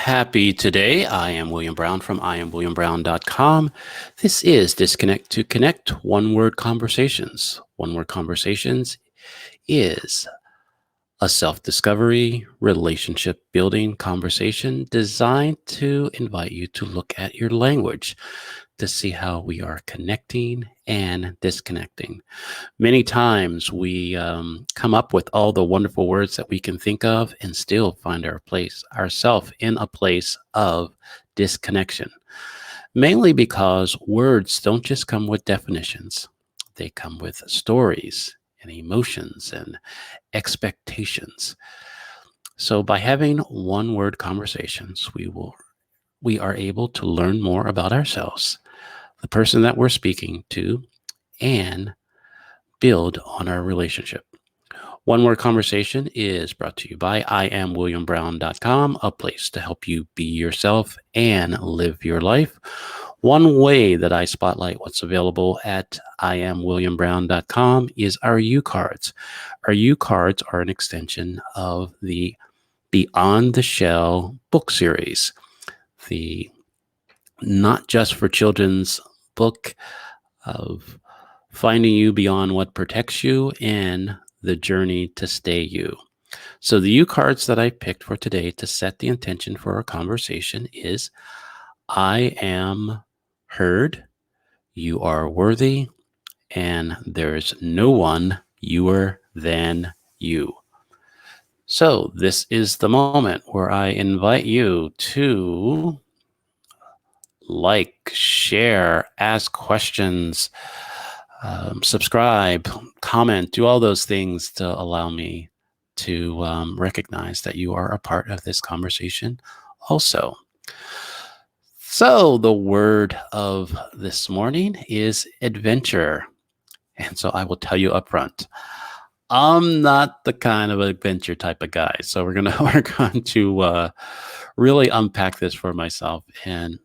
Happy today. I am William Brown from IamWilliamBrown.com. This is Disconnect to Connect One Word Conversations. One Word Conversations is a self-discovery, relationship building conversation designed to invite you to look at your language to see how we are connecting and disconnecting. Many times we come up with all the wonderful words that we can think of and still find ourselves in a place of disconnection, mainly because words don't just come with definitions. They come with stories and emotions and expectations. So by having one word conversations, we are able to learn more about ourselves, the person that we're speaking to, and build on our relationship. One Word Conversation is brought to you by IamWilliamBrown.com, a place to help you be yourself and live your life. One way that I spotlight what's available at IamWilliamBrown.com is our U cards. Our U cards are an extension of the Beyond the Shell book series, the not just for children's book of finding you beyond what protects you and the journey to stay you. So the U cards that I picked for today to set the intention for our conversation is I am heard, you are worthy, and there's no one newer than you. So this is the moment where I invite you to like, share, ask questions, subscribe, comment, do all those things to allow me to recognize that you are a part of this conversation also. So the word of this morning is adventure. And so I will tell you up front, I'm not the kind of adventure type of guy. So we're going to really unpack this for myself and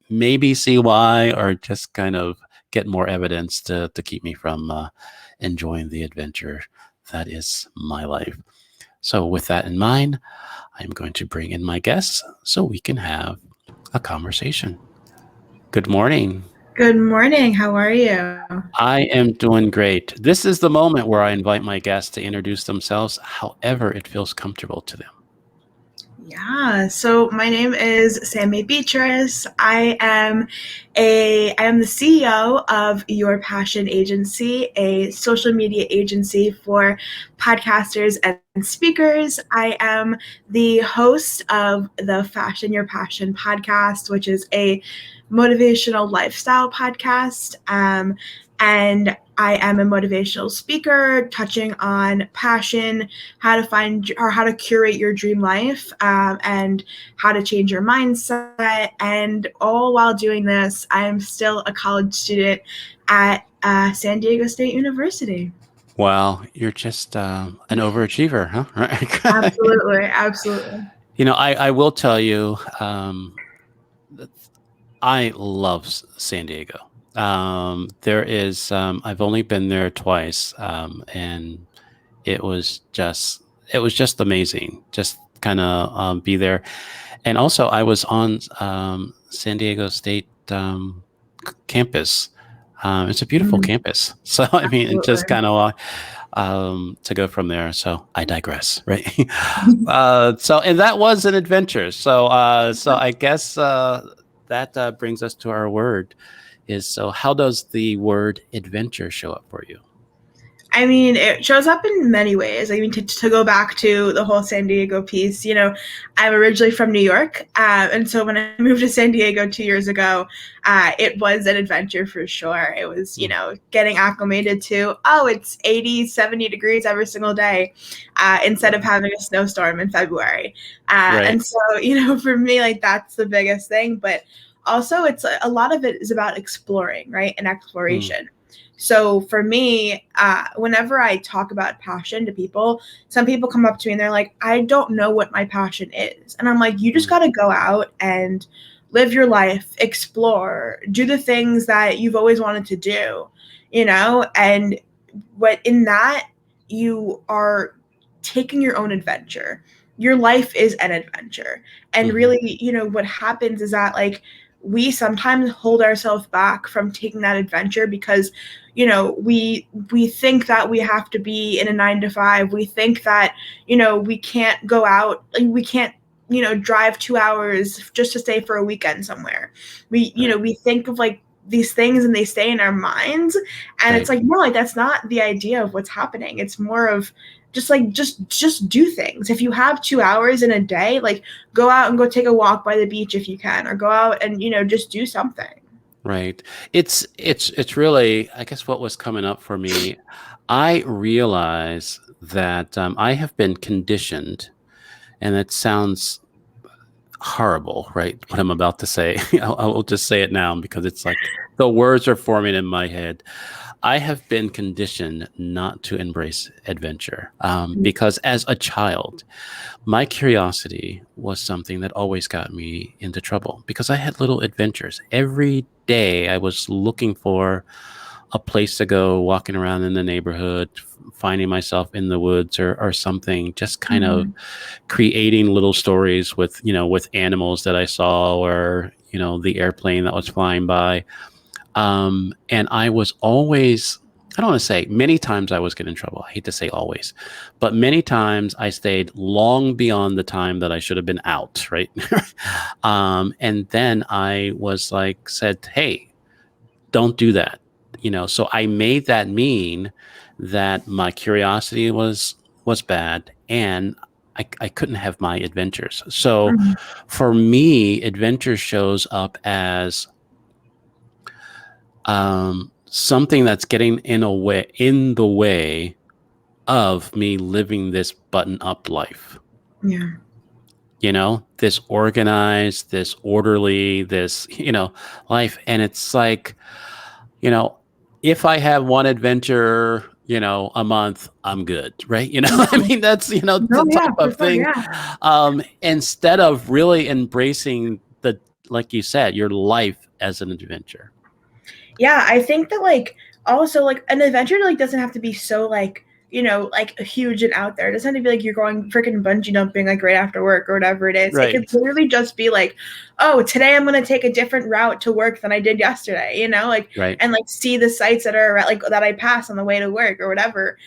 maybe see why, or just kind of get more evidence to keep me from enjoying the adventure that is my life. So with that in mind, I'm going to bring in my guests so we can have a conversation. Good morning. Good morning. How are you? I am doing great. This is the moment where I invite my guests to introduce themselves however it feels comfortable to them. Yeah. So my name is Sammi Reyes. I am the CEO of Your Passion Agency, a social media agency for podcasters and speakers. I am the host of the Fashion Your Passion podcast, which is a motivational lifestyle podcast. And I am a motivational speaker touching on passion, how to find or how to curate your dream life, and how to change your mindset. And all while doing this, I am still a college student at San Diego State University. Wow, you're just an overachiever, huh? Right. Absolutely. Absolutely. You know, I will tell you, I love San Diego. I've only been there twice, and it was just amazing. Just kind of be there, and also I was on San Diego State campus. It's a beautiful campus. So I mean, it just kind of to go from there. So I digress, right? And that was an adventure. So I guess that brings us to our word. So how does the word adventure show up for you? I mean, it shows up in many ways. I mean, to go back to the whole San Diego piece, I'm originally from New York. And so when I moved to San Diego 2 years ago, it was an adventure for sure. It was, getting acclimated to, it's 80, 70 degrees every single day, instead of having a snowstorm in February. Right. And so, for me, like, that's the biggest thing. But also, it's a lot of it is about exploring, right? And exploration. So for me, whenever I talk about passion to people, some people come up to me and they're like, I don't know what my passion is. And I'm like, you just got to go out and live your life, explore, do the things that you've always wanted to do, and what in that you are taking your own adventure, your life is an adventure. And Hmm. really, what happens is that like we sometimes hold ourselves back from taking that adventure because we think that we have to be in a 9 to 5. We think that we can't go out, like we can't drive 2 hours just to stay for a weekend somewhere. Right. We think of like these things and they stay in our minds, and it's Right. like, no, like that's not the idea of what's happening. It's more of just do things. If you have 2 hours in a day, like go out and go take a walk by the beach if you can, or go out and just do something. Right. It's really, I guess, what was coming up for me. I realize that I have been conditioned, and it sounds horrible, right? What I'm about to say. I'll just say it now because it's like the words are forming in my head. I have been conditioned not to embrace adventure because as a child, my curiosity was something that always got me into trouble because I had little adventures. Every day I was looking for a place to go, walking around in the neighborhood, finding myself in the woods or something, just kind of Mhm. creating little stories with, with animals that I saw or, the airplane that was flying by. And I was always, I don't want to say many times I was getting in trouble. I hate to say always, but many times I stayed long beyond the time that I should have been out. Right. And then I was like, said, hey, don't do that. So I made that mean that my curiosity was bad and I couldn't have my adventures. So Mhm. for me, adventure shows up as something that's getting in the way of me living this button up life. Yeah. This organized, this orderly, this life. And it's like, you know if I have one adventure a month, I'm good, right? I Mhm. mean, that's No, the yeah, type for of sure, thing. yeah. Instead of really embracing the, like you said, your life as an adventure. Yeah, I think that like also like an adventure like doesn't have to be so like like huge and out there. It doesn't have to be like you're going freaking bungee jumping like right after work or whatever it is. It could Right. literally just be like, oh, today I'm gonna take a different route to work than I did yesterday. Like Right. and like see the sites that are like that I pass on the way to work or whatever.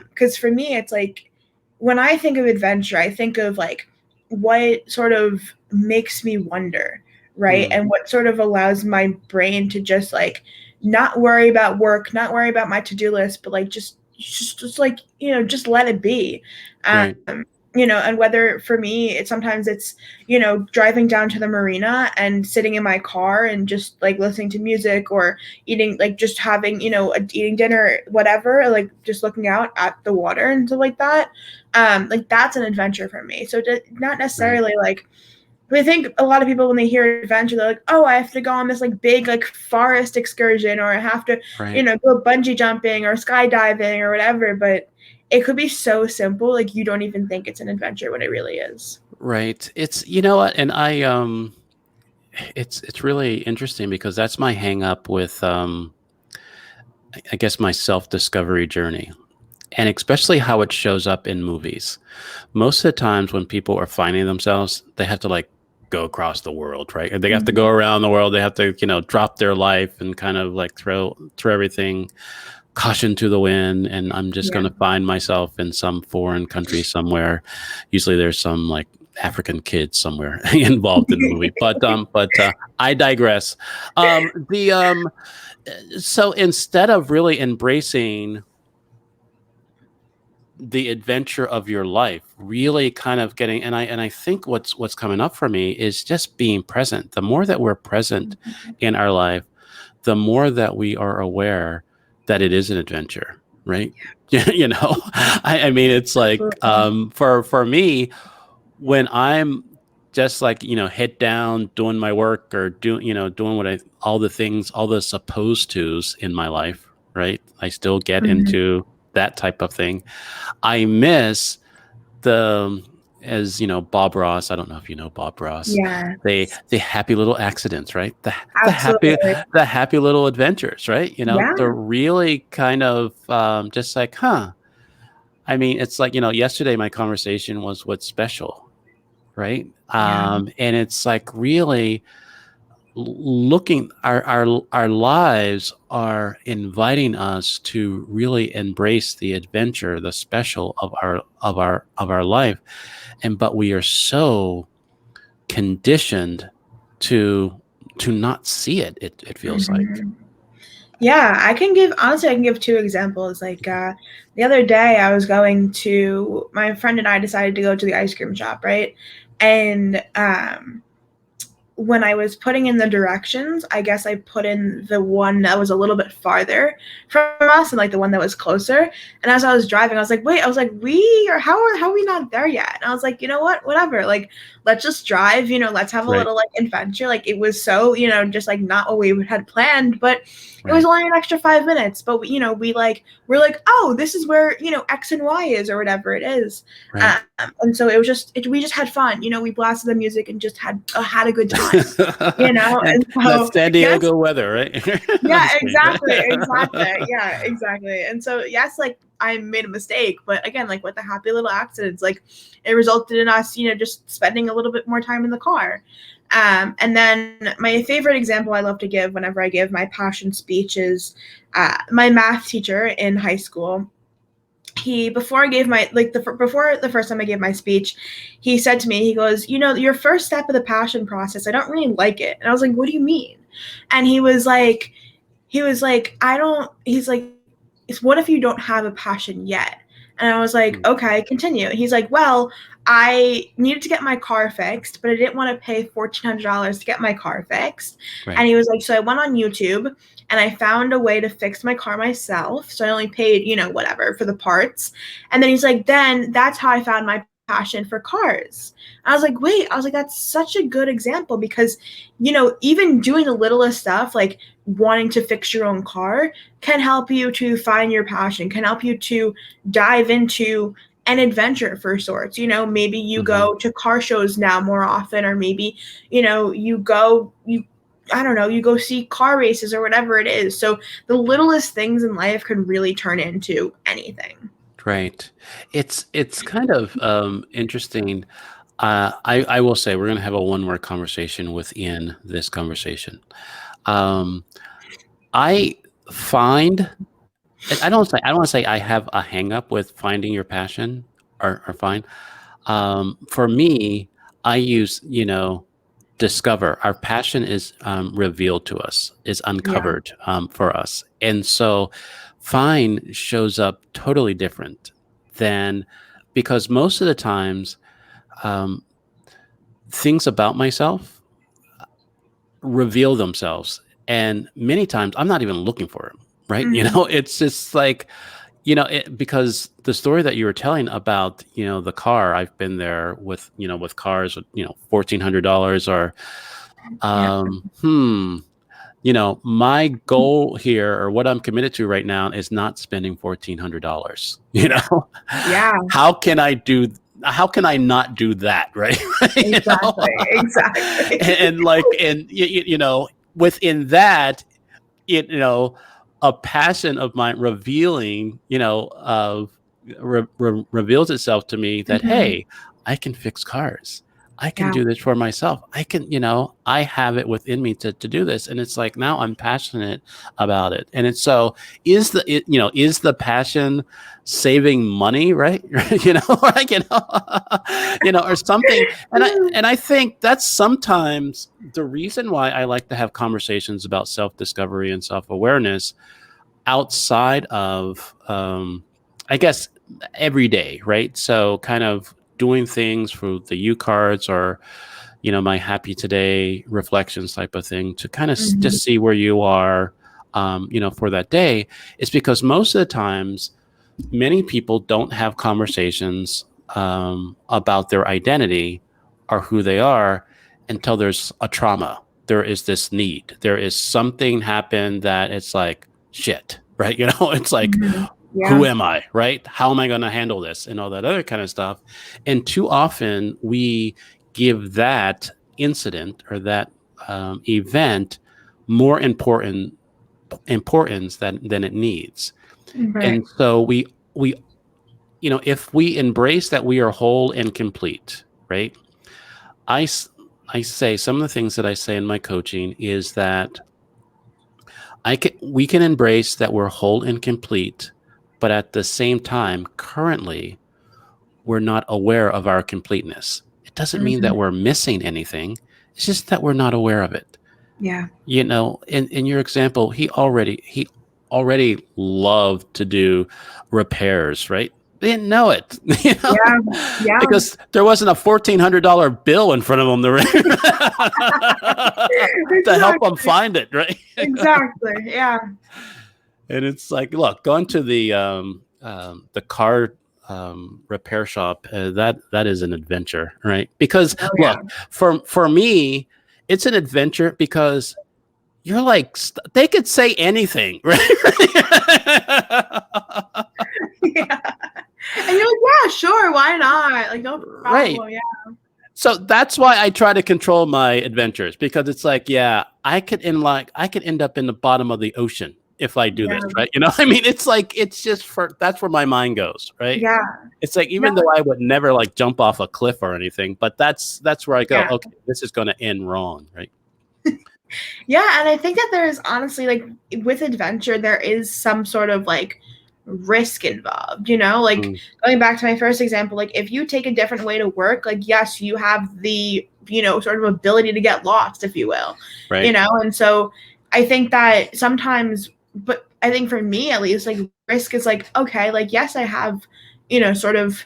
Because for me, it's like when I think of adventure, I think of like what sort of makes me wonder, right? Mm, And what sort of allows my brain to just like not worry about work, not worry about my to-do list, but like just like, just let it be. right. And whether for me, sometimes it's, driving down to the marina and sitting in my car and just like listening to music or eating, like just having, eating dinner, whatever, like just looking out at the water and stuff like that. Like that's an adventure for me. So not Right. necessarily like, I think a lot of people when they hear adventure, they're like, "Oh, I have to go on this like big like forest excursion, or I have to, Right. go bungee jumping or skydiving or whatever." But it could be so simple, like you don't even think it's an adventure when it really is. Right. It's what, and it's really interesting because that's my hang up with I guess my self-discovery journey, and especially how it shows up in movies. Most of the times when people are finding themselves, they have to like go across the world, right? They have to go Mhm. around the world. They have to, drop their life and kind of like throw everything, caution to the wind. And I'm just Yeah. going to find myself in some foreign country somewhere. Usually there's some like African kids somewhere involved in the movie, but I digress. The So instead of really embracing the adventure of your life, really kind of getting, and I think what's coming up for me is just being present. The more that we're present in our life, the more that we are aware that it is an adventure, right? I mean, it's like Absolutely. for me, when I'm just like, head down doing my work or doing what I all the things, all the supposed to's in my life, right? I still get Mhm. into that type of thing. I miss the, as Bob Ross, I don't know if you know Bob Ross, Yeah. the happy little accidents, right? The happy Absolutely. the happy little adventures, right? Yeah. The really kind of just like, huh, I mean, it's like, yesterday my conversation was what's special, right? Yeah. And it's like really looking our lives are inviting us to really embrace the adventure, the special of our life. But we are so conditioned to not see it. It feels like. Mhm. Yeah, honestly, I can give two examples. Like the other day, I was going to my friend and I decided to go to the ice cream shop, right? And when I was putting in the directions, I guess I put in the one that was a little bit farther from us and like the one that was closer. And as I was driving, I was like, wait, I was like, how are we not there yet? And I was like, you know what? Whatever. Like, let's just drive, let's have a Right, little like adventure. Like it was so, just like not what we had planned, but it was right, only an extra 5 minutes. But we're like, oh, this is where, X and Y is or whatever it is. right. And so we just had fun. We blasted the music and just had a good time. And And that's so San yes, Diego weather, right? I'm yeah, just kidding. exactly, yeah, exactly. And so yes, like I made a mistake, but again, like with the happy little accidents, like it resulted in us, just spending a little bit more time in the car. And then my favorite example I love to give whenever I give my passion speech is my math teacher in high school. He before I gave my like the before the first time I gave my speech, he said to me, he goes, your first step of the passion process, I don't really like it. And I was like, what do you mean? And he was like, I don't. He's like, it's what if you don't have a passion yet? And I was like, Hmm. okay, continue. And he's like, well, I needed to get my car fixed, but I didn't want to pay $1,400 to get my car fixed. Right. And he was like, so I went on YouTube and I found a way to fix my car myself. So I only paid, whatever for the parts. And then he's like, then that's how I found my passion for cars. I was like, wait, I was like, that's such a good example because, even doing the littlest stuff, like wanting to fix your own car, can help you to find your passion, can help you to dive into an adventure for sorts. Maybe you Hmm. go to car shows now more often, or maybe, you I don't know, you go see car races or whatever it is. So the littlest things in life can really turn into anything. Right. It's kind of interesting. I will say we're going to have a one-word conversation within this conversation. Um, I find I don't want to say I have a hang up with finding your passion or find. For me, I use, discover. Our passion is revealed to us, is Yeah. uncovered for us. And so find shows up totally different than, because most of the times, um, things about myself reveal themselves. And many times I'm not even looking for them, right? Mhm. It's just like, because the story that you were telling about, the car, I've been there with, with cars, $1,400 or, Yeah. um, hmm, my goal here or what I'm committed to right now is not spending $1,400. Yeah. Yeah. How can I do, how can I not do that? Right. you know, Exactly. Exactly. and like, and within that, it a passion of mine revealing of reveals itself to me that, Mhm. hey, I can fix cars, I can Yeah. do this for myself, I can, I have it within me to do this. And it's like, now I'm passionate about it. And it's so, is the passion saving money, right? Like, or something. And I think that's sometimes the reason why I like to have conversations about self-discovery and self-awareness outside of, I guess, every day, right? So kind of doing things for the U cards or, my happy today reflections type of thing to kind of Mhm. just see where you are, for that day, is because most of the times many people don't have conversations about their identity or who they are until there's a trauma. There is this need. There is something happened that it's like, shit, right? It's like, Mhm. who Yeah. am I, right? How am I going to handle this and all that other kind of stuff? And too often we give that incident or that event more importance than it needs. Right. And so we if we embrace that we are whole and complete, right? I, I say some of the things that I say in my coaching is that we can embrace that we're whole and complete, but at the same time, currently, we're not aware of our completeness. It doesn't mean that Mhm. we're missing anything. It's just that we're not aware of it. Yeah. In your example, he already loved to do repairs, right? They didn't know it, Yeah. Yeah. because there wasn't a $1,400 bill in front of them to help them Exactly. find it, right? Exactly. Yeah. And it's like, look, going to the car repair shop, that is an adventure, right? Because Oh yeah. look, for me, it's an adventure because you're like they could say anything, right? Yeah. And you're like, yeah, sure, why not? Like, no Right. problem. Yeah. So that's why I try to control my adventures, because it's like, yeah, I could end up in the bottom of the ocean if I do this, Yeah. right? I mean, it's like that's where my mind goes, right? Yeah. It's like, No, even though I would never like jump off a cliff or anything, but that's where I go, yeah. okay, this is going to end wrong, right? Yeah, and I think that there's honestly like with adventure there is some sort of like risk involved, like Mm, going back to my first example, like if you take a different way to work, like yes, you have the, sort of ability to get lost, if you will. right, And so I think that sometimes, but I think for me at least, like risk is like, okay, like yes, I have, sort of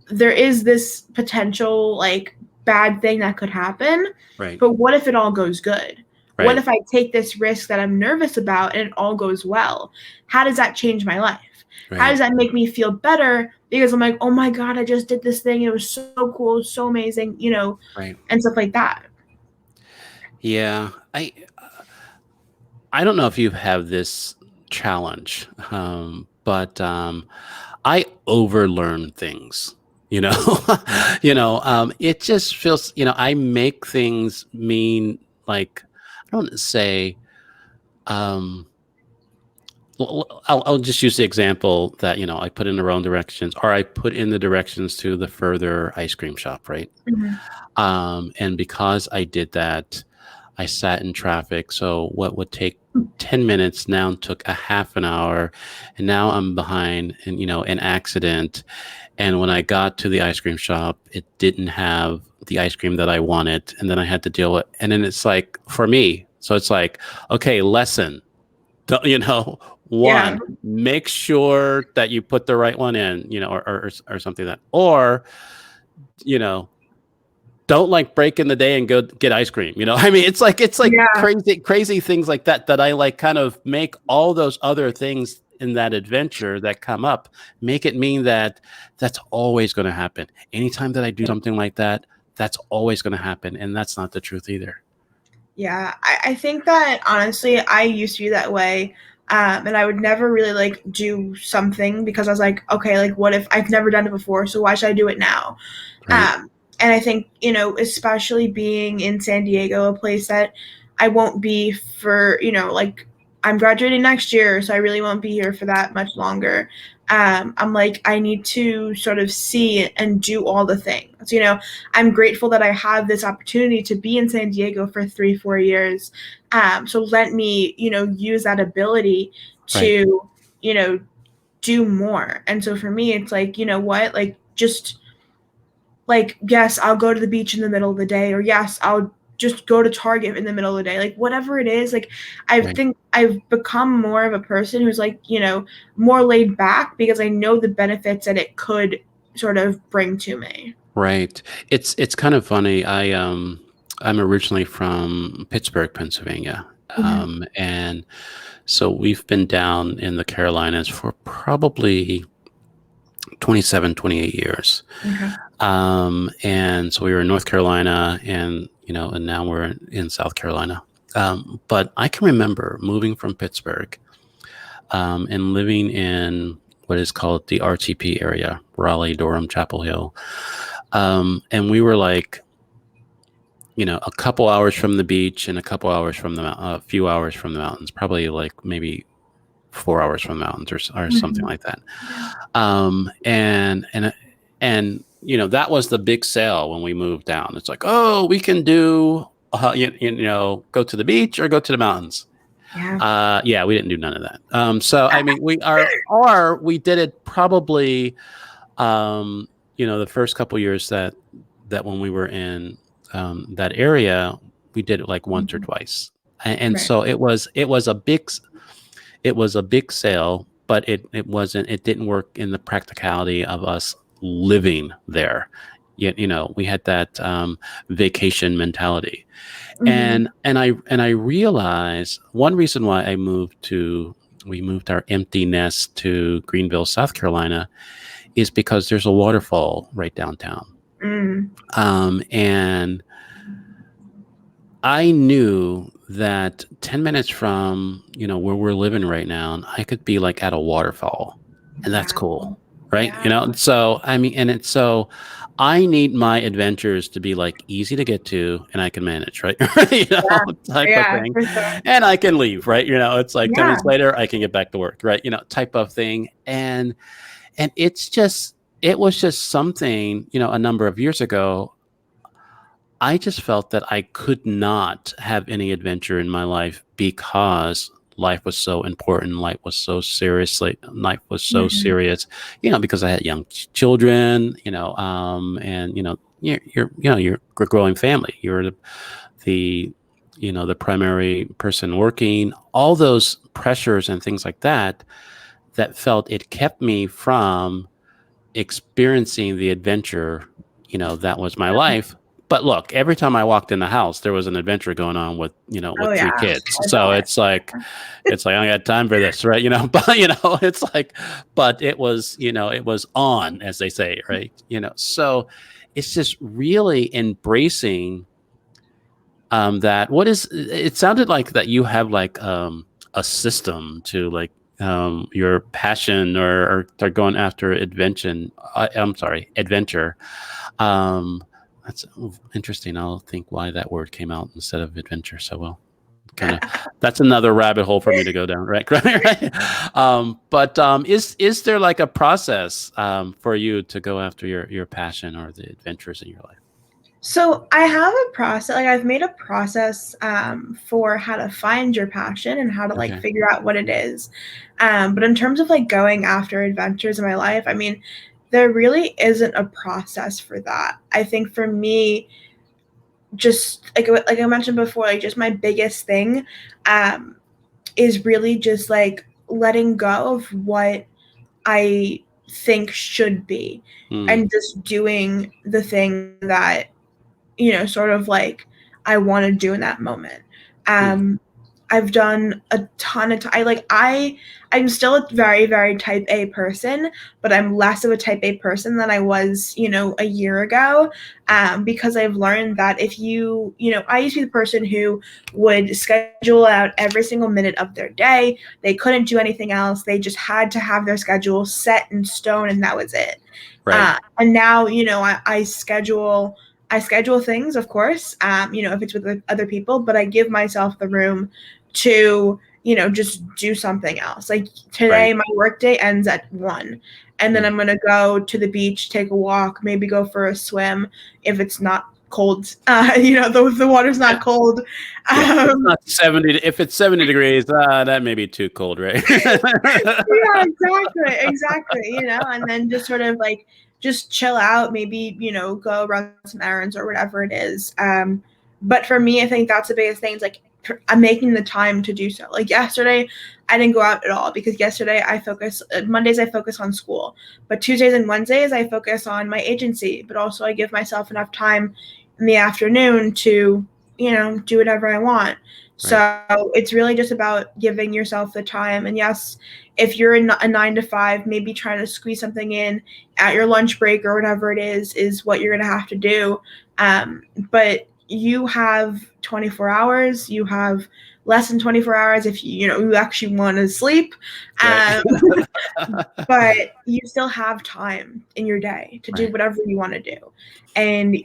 there is this potential like bad thing that could happen, right, but what if it all goes good? What right, if I take this risk that I'm nervous about and it all goes well? How does that change my life? How right, does that make me feel better? Because I'm like, oh my God, I just did this thing. It was so cool, so amazing, right. and stuff like that. Yeah, I don't know if you have this challenge, but I overlearn things. You know, it just feels. I make things mean like, I don't say. Um, I'll just use the example that I put in the wrong directions, or I put in the directions to the further ice cream shop, right? Mhm. And because I did that, I sat in traffic. So what would take 10 minutes now took a half an hour. And now I'm behind in, an accident. And when I got to the ice cream shop, it didn't have the ice cream that I wanted. And then I had to deal with, and then it's like, for me, so it's like, okay, lesson, Yeah. one, make sure that you put the right one in, or something like that, or, you know, don't like break in the day and go get ice cream. I mean, it's like Yeah. crazy things like that I like kind of make all those other things in that adventure that come up, make it mean that that's always going to happen. Anytime that I do something like that, that's always going to happen. And that's not the truth either. Yeah, I think that honestly, I used to be that way. And I would never really like do something because I was like, okay, like what if I've never done it before? So why should I do it now? Right. And I think, especially being in San Diego, a place that I won't be for, like I'm graduating next year, so I really won't be here for that much longer. I'm like, I need to sort of see and do all the things. I'm grateful that I have this opportunity to be in San Diego for 3-4 years. So let me, use that ability Right. to, do more. And so for me, it's like, you know what, like just like, yes, I'll go to the beach in the middle of the day, or yes, I'll just go to Target in the middle of the day. Like whatever it is, like I Right. think I've become more of a person who's like, more laid back because I know the benefits that it could sort of bring to me. Right. It's kind of funny. I'm originally from Pittsburgh, Pennsylvania. Mhm. And so we've been down in the Carolinas for probably 27, 28 years. Okay. And so we were in North Carolina, and now we're in South Carolina. But I can remember moving from Pittsburgh, and living in what is called the RTP area, Raleigh, Durham, Chapel Hill. And we were like, a couple hours from the beach and a couple hours from a few hours from the mountains, probably like maybe 4 hours from the mountains or something Mhm. like that. Yeah. Um, and and and that was the big sale when we moved down. It's like, oh, we can do go to the beach or go to the mountains. Yeah. Yeah, we didn't do none of that. So I mean, we did it probably, the first couple years that when we were in that area, we did it like once or Mhm. twice, and Right. so it was a big sale, but it didn't work in the practicality of us living there. Yet, we had that vacation mentality. Mhm. And I realized one reason why we moved our empty nest to Greenville, South Carolina, is because there's a waterfall right downtown. Mm. And I knew that 10 minutes from, where we're living right now, I could be like at a waterfall, and that's Wow. cool. Right. Yeah. So, I mean, so I need my adventures to be like easy to get to and I can manage, right? Yeah. Type of Yeah, thing. for sure. And I can leave, right? It's like 10 Yeah. minutes later, I can get back to work, right? Type of thing. And it was just something, a number of years ago, I just felt that I could not have any adventure in my life because life was so important. Life was so Mhm. serious, because I had young children, and you're a growing family. You're the the primary person working. All those pressures and things like that felt it kept me from experiencing the adventure, that was my life. But look, every time I walked in the house, there was an adventure going on with Oh, three yeah. kids. I So bet. it's like I got time for this, right? But it's like, but it was on, as they say, right? So it's just really embracing that. It sounded like that you have like a system to like your passion or going after adventure. um that's interesting. I'll think why that word came out instead of adventure so well. Kind of, that's another rabbit hole for me to go down, right? Right. But is there like a process for you to go after your passion or the adventures in your life? So I have a process, like I've made a process for how to find your passion and how to like Okay. figure out what it is. But in terms of like going after adventures in my life, I mean, there really isn't a process for that. I think for me, just like I mentioned before, like just my biggest thing um, is really just like letting go of what I think should be Hmm. and just doing the thing that sort of like I want to do in that moment. Yeah. Um, I've done a ton of time. I'm still a very, very type A person, but I'm less of a type A person than I was, a year ago. Because I've learned that if I used to be the person who would schedule out every single minute of their day. They couldn't do anything else. They just had to have their schedule set in stone, and that was it. Right. And now, I schedule things, of course, if it's with other people, but I give myself the room to, just do something else. Like Right. today, my workday ends at 1, and then Hmm. I'm going to go to the beach, take a walk, maybe go for a swim if it's not cold. The water's Yeah. not cold. Yeah. It's Um, not 70. If it's 70 degrees, that may be too cold, right? Yeah, exactly, exactly, and then just sort of like just chill out, maybe, go run some errands or whatever it is. But for me, I think that's the biggest thing. It's like I'm making the time to do so. Like yesterday, I didn't go out at all because yesterday Mondays I focus on school, but Tuesdays and Wednesdays I focus on my agency, but also I give myself enough time in the afternoon to, do whatever I want. Right. So it's really just about giving yourself the time. And yes, if you're in a 9 to 5, maybe trying to squeeze something in at your lunch break or whatever it is what you're going to have to do. But you have 24 hours. You have less than 24 hours if you actually want to sleep. Right. Um, but you still have time in your day to do Right. whatever you want to do. And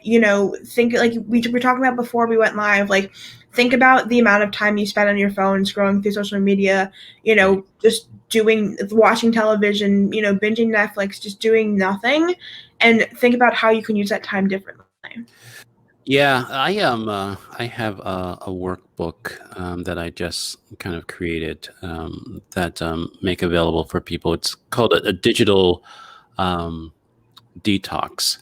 think like we were talking about before we went live, like think about the amount of time you spend on your phone scrolling through social media, Right. just watching television, binging Netflix, just doing nothing, and think about how you can use that time differently. Yeah, I have a workbook that I just kind of created that make available for people. It's called a digital um, detox,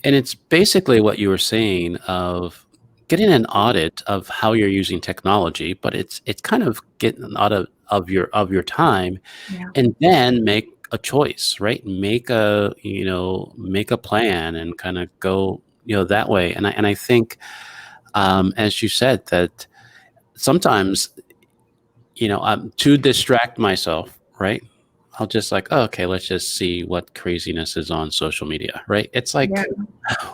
and it's basically what you were saying of getting an audit of how you're using technology, but it's kind of getting an audit of your time, Yeah. and then make a choice, right? Make a plan and kind of go that way. And I think as you said, that sometimes, to distract myself, right? I'll just like, oh, okay, let's just see what craziness is on social media, right? It's Yeah. like,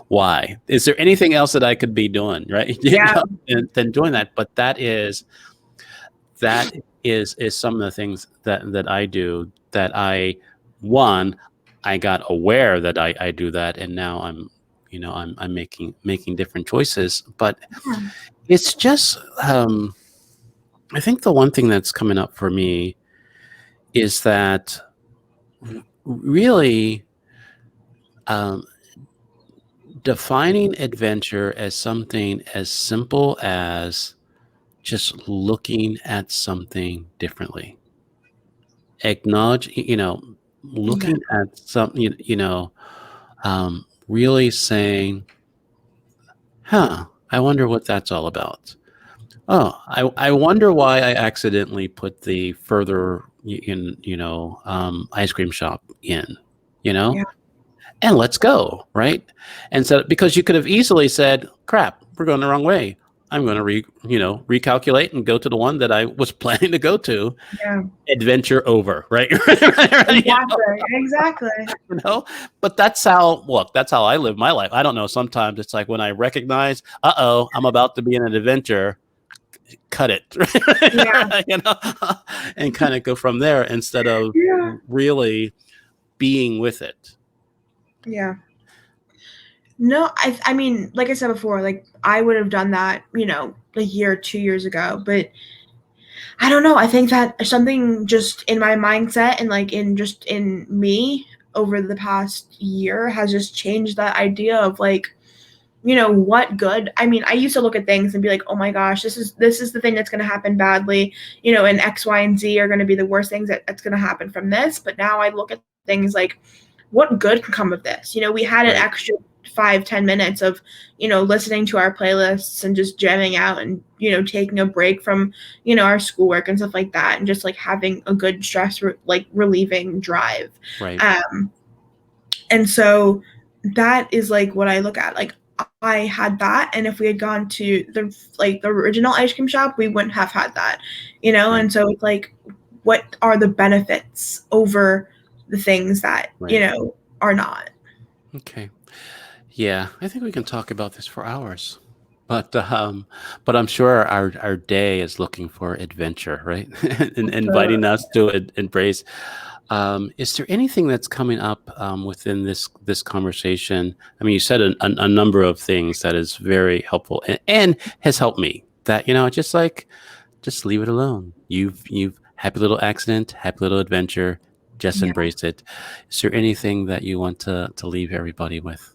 why? Is there anything else that I could be doing, right? Yeah. Than doing that. But that is some of the things that I do that one, I got aware that I do that, and now I'm making different choices. But Yeah. it's just, I think the one thing that's coming up for me is that really um, defining adventure as something as simple as just looking at something differently. Acknowledge, Yeah. looking at something, really saying, huh, I wonder what that's all about. Oh, I wonder why I accidentally put the further ice cream shop in, you know, Yeah. and let's go, right? And so because you could have easily said, crap, we're going the wrong way. I'm going to recalculate and go to the one that I was planning to go to. Yeah. Adventure over, right? Right, Exactly. Exactly. you know, but that's how I live my life. I don't know. Sometimes it's like when I recognize, I'm about to be in an adventure, cut it, Yeah. and kind of go from there instead of Yeah. really being with it. Yeah. No, I mean, like I said before, like I would have done that, a year, 2 years ago. But I don't know. I think that something just in my mindset and like in me over the past year has just changed that idea of like, what good. I mean, I used to look at things and be like, oh my gosh, this is the thing that's going to happen badly, and X, Y, and Z are going to be the worst things that's going to happen from this. But now I look at things like, what good can come of this? We had an Right, extra 5-10 minutes of listening to our playlists and just jamming out and taking a break from our schoolwork and stuff like that, and just like having a good stress relieving drive. right. Um and so that is like what I look at. Like I had that, and if we had gone to the original ice cream shop, we wouldn't have had that. Right, And so it's like, what are the benefits over the things that right. are not? Okay. Yeah, I think we can talk about this for hours. But I'm sure our day is looking for adventure, right? And So, inviting us to embrace. Is there anything that's coming up within this conversation? I mean, you said a number of things that is very helpful and has helped me. That just leave it alone. You've happy little accident, happy little adventure. Just yeah. embrace it. Is there anything that you want to leave everybody with?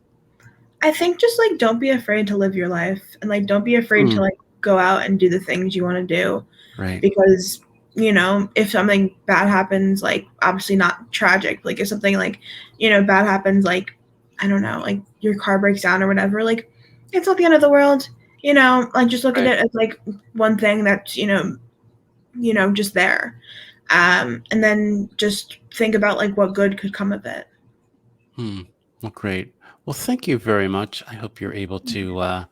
I think just like don't be afraid to live your life, and like don't be afraid to Mm, like go out and do the things you want to do, right, because if something bad happens, like obviously not tragic, like if something like bad happens, like I don't know, like your car breaks down or whatever, like it's not the end of the world. Like just look at right. it as like one thing that's just there, and then just think about like what good could come of it. Hmm. Well, great. Well, thank you very much. I hope you're able to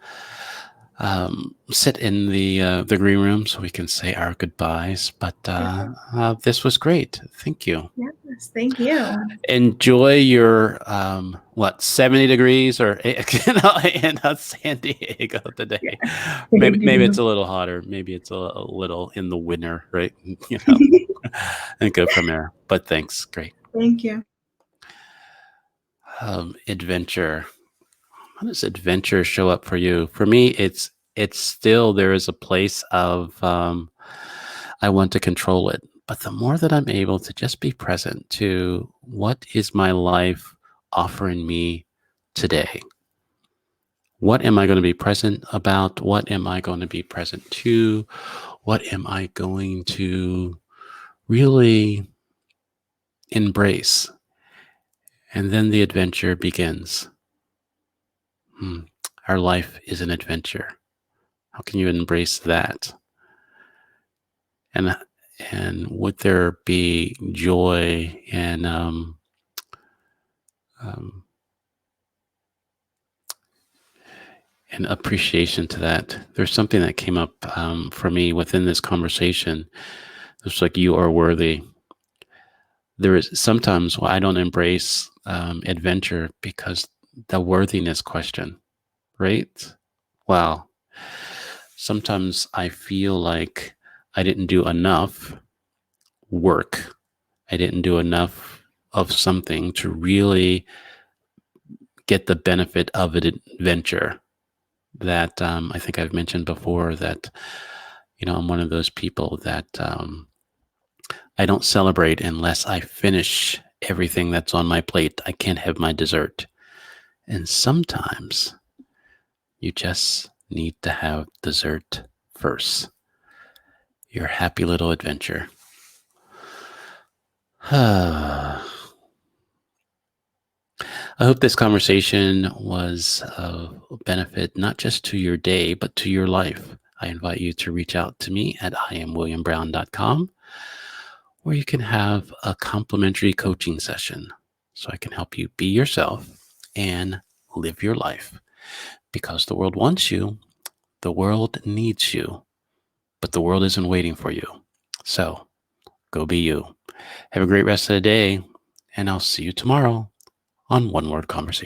sit in the green room so we can say our goodbyes. But this was great. Thank you. Yes, thank you. Enjoy your 70 degrees or in San Diego Yeah, today. Maybe thank maybe it's you. a little hotter. Maybe it's a little in the winter, right? You know, and go from there. But thanks. Great. Thank you. Adventure. How does adventure show up for you? For me, it's it's still, there is a place of, I want to control it. But the more that I'm able to just be present to what is my life offering me today? What am I going to be present about? What am I going to be present to? What am I going to really embrace? And then the adventure begins. Our life is an adventure. How can you embrace that? And would there be joy and appreciation to that? There's something that came up for me within this conversation. It's like, you are worthy. There is sometimes I don't embrace adventure because the worthiness question, right? Wow. Sometimes I feel like I didn't do enough work. I didn't do enough of something to really get the benefit of an adventure. That I think I've mentioned before that, I'm one of those people that I don't celebrate unless I finish everything that's on my plate. I can't have my dessert. And sometimes you just need to have dessert first. Your happy little adventure. I hope this conversation was of benefit, not just to your day, but to your life. I invite you to reach out to me at IamWilliamBrown.com, where you can have a complimentary coaching session so I can help you be yourself and live your life. Because the world wants you, the world needs you, but the world isn't waiting for you. So go be you. Have a great rest of the day, and I'll see you tomorrow on One Word Conversation.